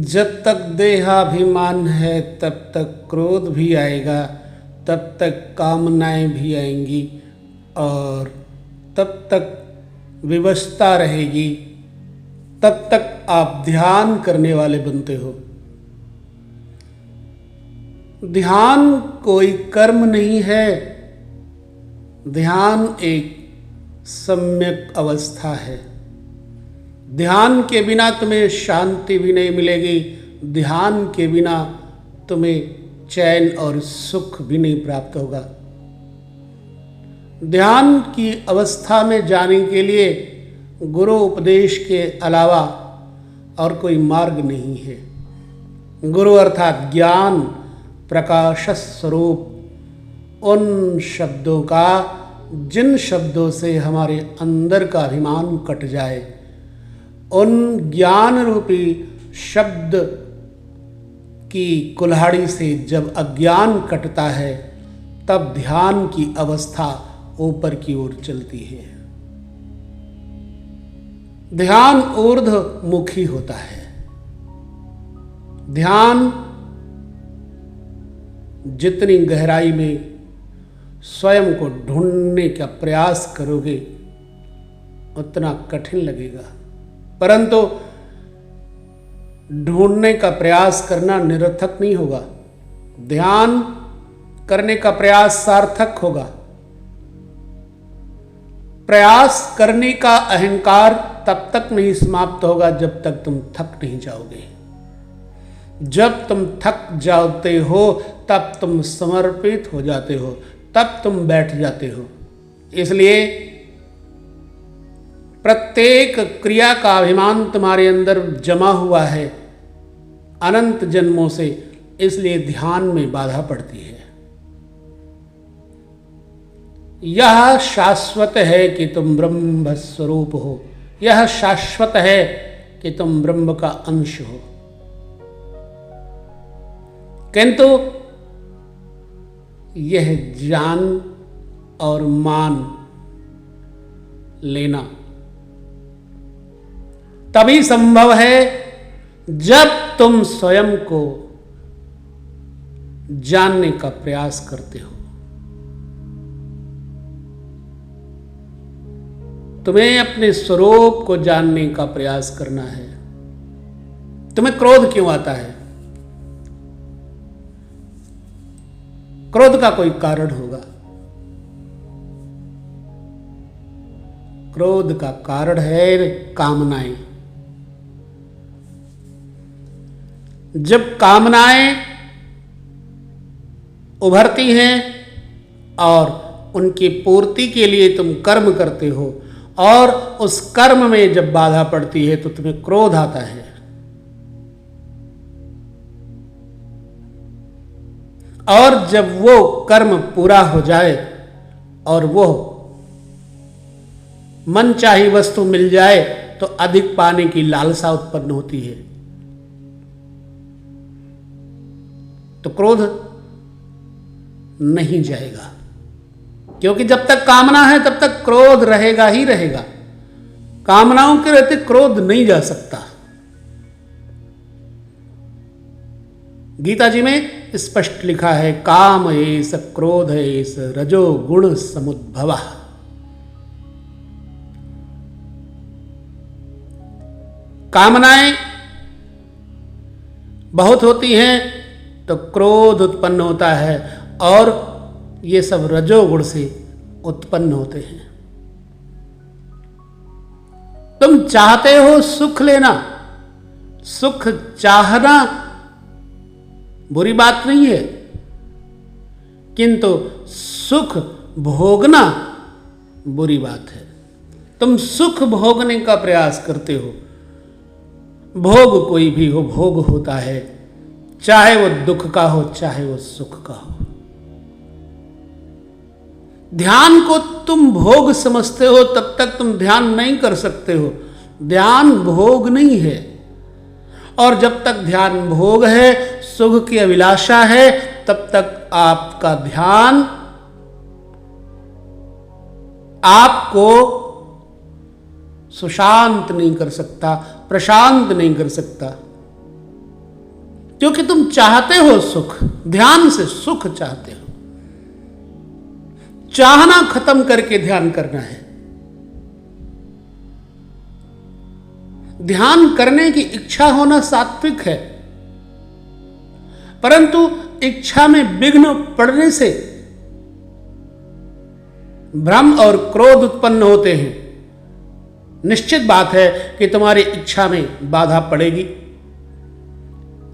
जब तक देहाभिमान है तब तक क्रोध भी आएगा, तब तक कामनाएं भी आएंगी और तब तक विवशता रहेगी, तब तक आप ध्यान करने वाले बनते हो। ध्यान कोई कर्म नहीं है, ध्यान एक सम्यक अवस्था है। ध्यान के बिना तुम्हें शांति भी नहीं मिलेगी, ध्यान के बिना तुम्हें चैन और सुख भी नहीं प्राप्त होगा। ध्यान की अवस्था में जाने के लिए गुरु उपदेश के अलावा और कोई मार्ग नहीं है। गुरु अर्थात ज्ञान प्रकाश स्वरूप, उन शब्दों का जिन शब्दों से हमारे अंदर का अभिमान कट जाए, उन ज्ञान रूपी शब्द की कुल्हाड़ी से जब अज्ञान कटता है तब ध्यान की अवस्था ऊपर की ओर चलती है। ध्यान ऊर्ध्वमुखी होता है। ध्यान जितनी गहराई में स्वयं को ढूंढने का प्रयास करोगे उतना कठिन लगेगा, परंतु ढूंढने का प्रयास करना निरर्थक नहीं होगा। ध्यान करने का प्रयास सार्थक होगा। प्रयास करने का अहंकार तब तक नहीं समाप्त होगा जब तक तुम थक नहीं जाओगे। जब तुम थक जाते हो तब तुम समर्पित हो जाते हो, तब तुम बैठ जाते हो। इसलिए प्रत्येक क्रिया का अभिमान तुम्हारे अंदर जमा हुआ है अनंत जन्मों से, इसलिए ध्यान में बाधा पड़ती है। यह शाश्वत है कि तुम ब्रह्म स्वरूप हो, यह शाश्वत है कि तुम ब्रह्म का अंश हो, किंतु यह जान और मान लेना तभी संभव है जब तुम स्वयं को जानने का प्रयास करते हो। तुम्हें अपने स्वरूप को जानने का प्रयास करना है। तुम्हें क्रोध क्यों आता है? क्रोध का कोई कारण होगा। क्रोध का कारण है कामनाएं। जब कामनाएं उभरती हैं और उनकी पूर्ति के लिए तुम कर्म करते हो और उस कर्म में जब बाधा पड़ती है तो तुम्हें क्रोध आता है। और जब वो कर्म पूरा हो जाए और वो मनचाही वस्तु मिल जाए तो अधिक पाने की लालसा उत्पन्न होती है, तो क्रोध नहीं जाएगा। क्योंकि जब तक कामना है तब तक क्रोध रहेगा ही रहेगा। कामनाओं के रहते क्रोध नहीं जा सकता। गीता जी में स्पष्ट लिखा है, काम एस क्रोध एस रजो गुण समुद्भव। कामनाएं बहुत होती हैं तो क्रोध उत्पन्न होता है और ये सब रजोगुण से उत्पन्न होते हैं। तुम चाहते हो सुख लेना, सुख चाहना बुरी बात नहीं है, किंतु सुख भोगना बुरी बात है। तुम सुख भोगने का प्रयास करते हो। भोग कोई भी हो, भोग होता है, चाहे वो दुख का हो चाहे वो सुख का हो। ध्यान को तुम भोग समझते हो तब तक तुम ध्यान नहीं कर सकते हो। ध्यान भोग नहीं है, और जब तक ध्यान भोग है, सुख की अभिलाषा है, तब तक आपका ध्यान आपको सुशांत नहीं कर सकता, प्रशांत नहीं कर सकता। क्योंकि तुम चाहते हो सुख, ध्यान से सुख चाहते हो। चाहना खत्म करके ध्यान करना है। ध्यान करने की इच्छा होना सात्विक है, परंतु इच्छा में विघ्न पड़ने से भ्रम और क्रोध उत्पन्न होते हैं। निश्चित बात है कि तुम्हारी इच्छा में बाधा पड़ेगी।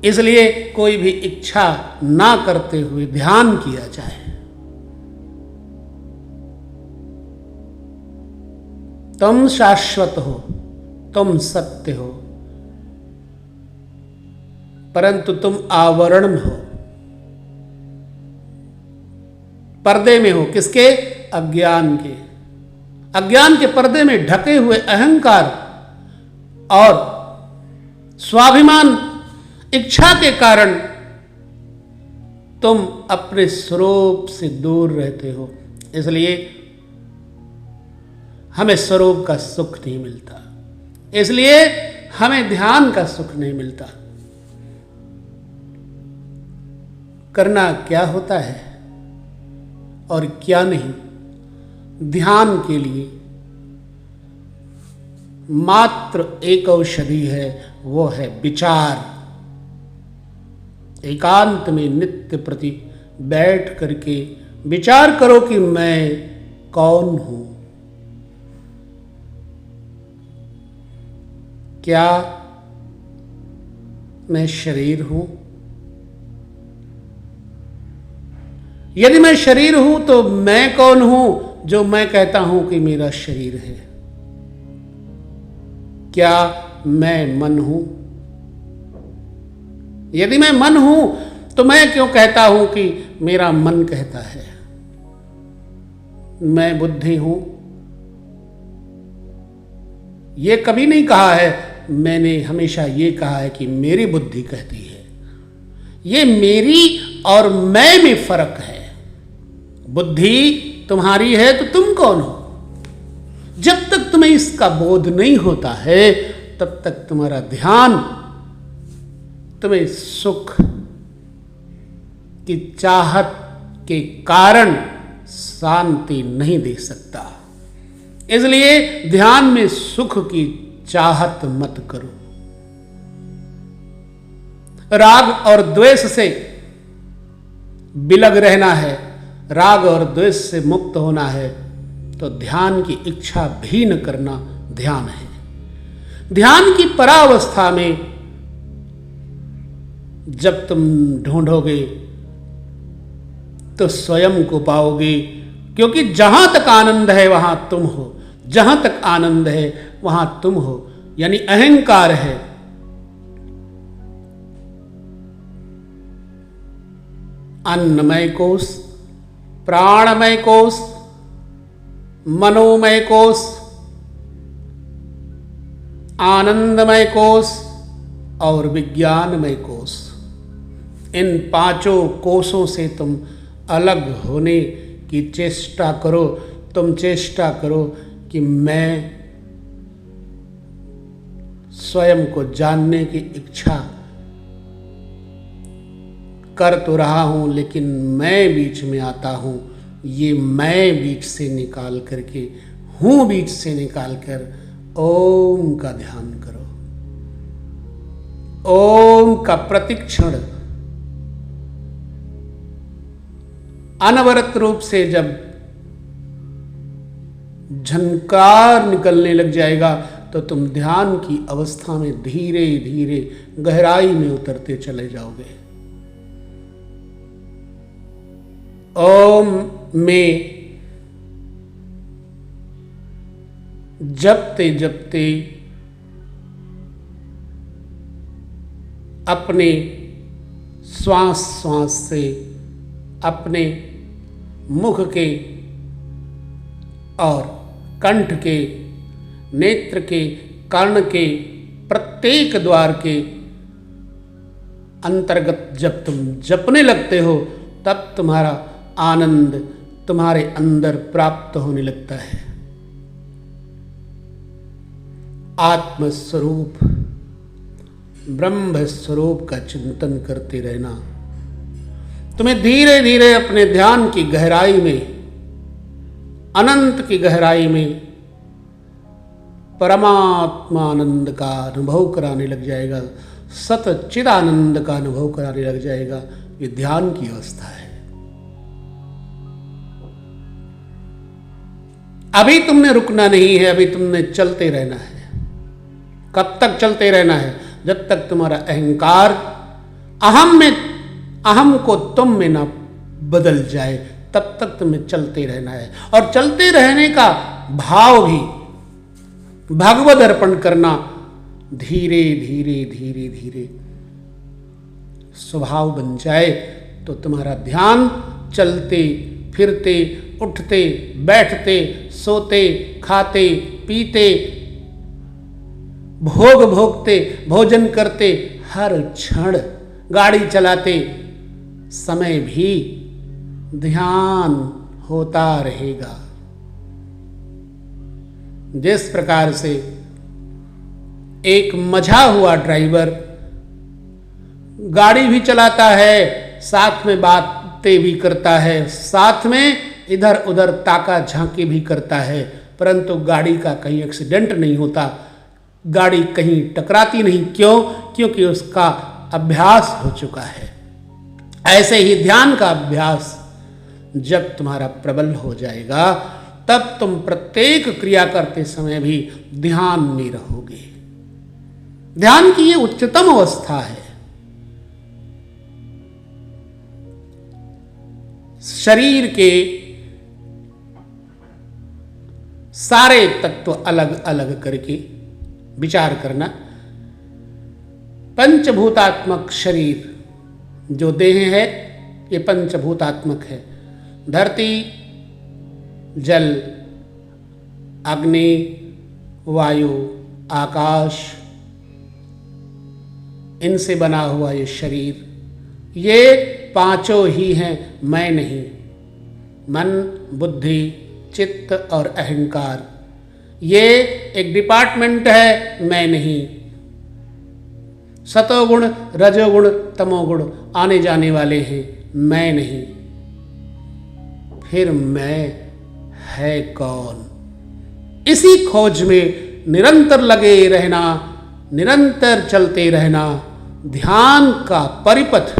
इसलिए कोई भी इच्छा ना करते हुए ध्यान किया जाए। तुम शाश्वत हो, तुम सत्य हो, परंतु तुम आवरण हो, पर्दे में हो। किसके? अज्ञान के। अज्ञान के पर्दे में ढके हुए अहंकार और स्वाभिमान, इच्छा के कारण तुम अपने स्वरूप से दूर रहते हो। इसलिए हमें स्वरूप का सुख नहीं मिलता, इसलिए हमें ध्यान का सुख नहीं मिलता। करना क्या होता है और क्या नहीं, ध्यान के लिए मात्र एक औषधि है, वो है विचार। एकांत में नित्य प्रति बैठ करके विचार करो कि मैं कौन हूं। क्या मैं शरीर हूं? यदि मैं शरीर हूं तो मैं कौन हूं जो मैं कहता हूं कि मेरा शरीर है? क्या मैं मन हूं? यदि मैं मन हूं तो मैं क्यों कहता हूं कि मेरा मन कहता है? मैं बुद्धि हूं, यह कभी नहीं कहा है। मैंने हमेशा ये कहा है कि मेरी बुद्धि कहती है। ये मेरी और मैं में फर्क है। बुद्धि तुम्हारी है तो तुम कौन हो? जब तक तुम्हें इसका बोध नहीं होता है तब तक तुम्हारा ध्यान तुम्हें सुख की चाहत के कारण शांति नहीं दे सकता। इसलिए ध्यान में सुख की चाहत मत करो। राग और द्वेष से बिलग रहना है, राग और द्वेष से मुक्त होना है, तो ध्यान की इच्छा भी न करना ध्यान है। ध्यान की परावस्था में जब तुम ढूंढोगे तो स्वयं को पाओगे, क्योंकि जहां तक आनंद है वहां तुम हो। जहां तक आनंद है वहां तुम हो, यानी अहंकार है। अन्नमय कोश, प्राणमय कोश, मनोमय कोश, आनंदमय कोश और विज्ञानमय कोश। इन पांचों कोशों से तुम अलग होने की चेष्टा करो। तुम चेष्टा करो कि मैं स्वयं को जानने की इच्छा कर तो रहा हूं, लेकिन मैं बीच में आता हूं। ये मैं बीच से निकाल करके, हूं बीच से निकाल कर ओम का ध्यान करो। ओम का प्रतिक्षण अनवरत रूप से जब झंकार निकलने लग जाएगा तो तुम ध्यान की अवस्था में धीरे धीरे गहराई में उतरते चले जाओगे। ओम में जपते जपते अपने श्वास श्वास से अपने मुख के और कंठ के, नेत्र के, कर्ण के प्रत्येक द्वार के अंतर्गत जब तुम जपने लगते हो तब तुम्हारा आनंद तुम्हारे अंदर प्राप्त होने लगता है। आत्मस्वरूप ब्रह्म स्वरूप का चिंतन करते रहना। तुम्हें धीरे धीरे अपने ध्यान की गहराई में, अनंत की गहराई में परमात्मा आनंद का अनुभव कराने लग जाएगा, सतचिदानंद का अनुभव कराने लग जाएगा। ये ध्यान की अवस्था है। अभी तुमने रुकना नहीं है, अभी तुमने चलते रहना है। कब तक चलते रहना है? जब तक तुम्हारा अहंकार अहम को तुम में ना बदल जाए, तब तक तुम्हें चलते रहना है। और चलते रहने का भाव भी भगवद अर्पण करना, धीरे धीरे धीरे धीरे स्वभाव बन जाए तो तुम्हारा ध्यान चलते फिरते, उठते बैठते, सोते खाते पीते, भोग भोगते, भोजन करते, हर क्षण गाड़ी चलाते समय भी ध्यान होता रहेगा। जिस प्रकार से एक मझा हुआ ड्राइवर गाड़ी भी चलाता है, साथ में बातें भी करता है, साथ में इधर उधर ताका झांकी भी करता है, परंतु गाड़ी का कहीं एक्सीडेंट नहीं होता, गाड़ी कहीं टकराती नहीं। क्यों? क्योंकि उसका अभ्यास हो चुका है। ऐसे ही ध्यान का अभ्यास जब तुम्हारा प्रबल हो जाएगा, तब तुम प्रत्येक क्रिया करते समय भी ध्यान में रहोगे। ध्यान की ये उच्चतम अवस्था है। शरीर के सारे तत्व अलग अलग करके विचार करना। पंचभूतात्मक शरीर जो देह है, ये पंचभूतात्मक है। धरती, जल, अग्नि, वायु, आकाश, इनसे बना हुआ ये शरीर, ये पांचों ही हैं, मैं नहीं। मन, बुद्धि, चित्त और अहंकार, ये एक डिपार्टमेंट है, मैं नहीं। सतोगुण, रजोगुण, तमोगुण आने जाने वाले हैं, मैं नहीं। फिर मैं है कौन? इसी खोज में निरंतर लगे रहना, निरंतर चलते रहना, ध्यान का परिपथ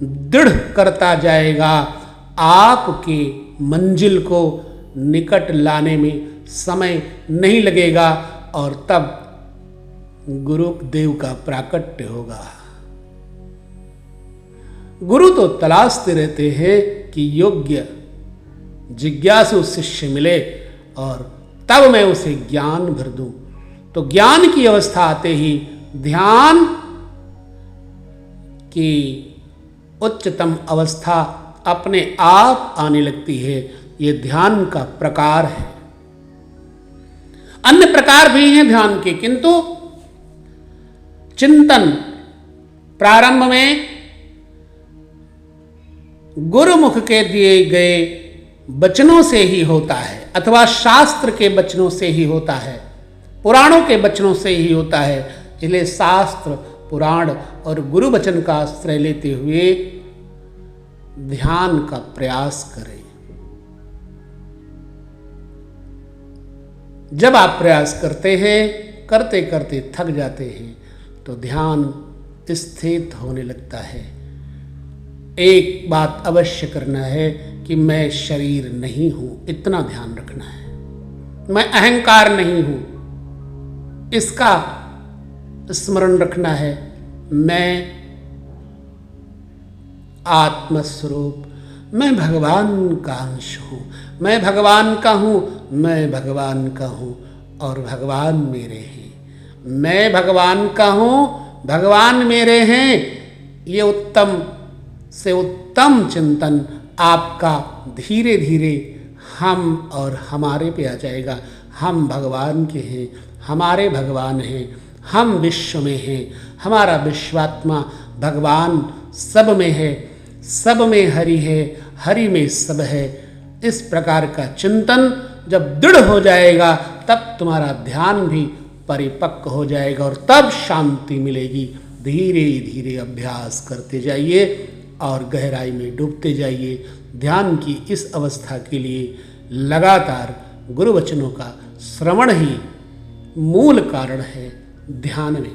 दृढ़ करता जाएगा, आपके मंजिल को निकट लाने में समय नहीं लगेगा और तब गुरुदेव का प्राकट्य होगा। गुरु तो तलाशते रहते हैं कि योग्य जिज्ञासु शिष्य मिले और तब मैं उसे ज्ञान भर दूं। तो ज्ञान की अवस्था आते ही ध्यान की उच्चतम अवस्था अपने आप आने लगती है। ये ध्यान का प्रकार है। अन्य प्रकार भी हैं ध्यान के, किंतु चिंतन प्रारंभ में गुरुमुख के दिए गए वचनों से ही होता है, अथवा शास्त्र के वचनों से ही होता है, पुराणों के वचनों से ही होता है। इसलिए शास्त्र, पुराण और गुरु वचन का आश्रय लेते हुए ध्यान का प्रयास करें। जब आप प्रयास करते हैं, करते करते थक जाते हैं, तो ध्यान स्थित होने लगता है। एक बात अवश्य करना है कि मैं शरीर नहीं हूं, इतना ध्यान रखना है। मैं अहंकार नहीं हूं, इसका स्मरण रखना है। मैं आत्मस्वरूप, मैं भगवान का अंश हूँ, मैं भगवान का हूँ, मैं भगवान का हूँ और भगवान मेरे हैं। मैं भगवान का हूँ, भगवान मेरे हैं। ये उत्तम से उत्तम चिंतन आपका धीरे धीरे हम और हमारे पे आ जाएगा। हम भगवान के हैं, हमारे भगवान हैं, हम विश्व में हैं, हमारा विश्वात्मा भगवान सब में है, सब में हरि है, हरि में सब है। इस प्रकार का चिंतन जब दृढ़ हो जाएगा, तब तुम्हारा ध्यान भी परिपक्व हो जाएगा और तब शांति मिलेगी। धीरे धीरे अभ्यास करते जाइए और गहराई में डूबते जाइए। ध्यान की इस अवस्था के लिए लगातार गुरु वचनों का श्रवण ही मूल कारण है ध्यान में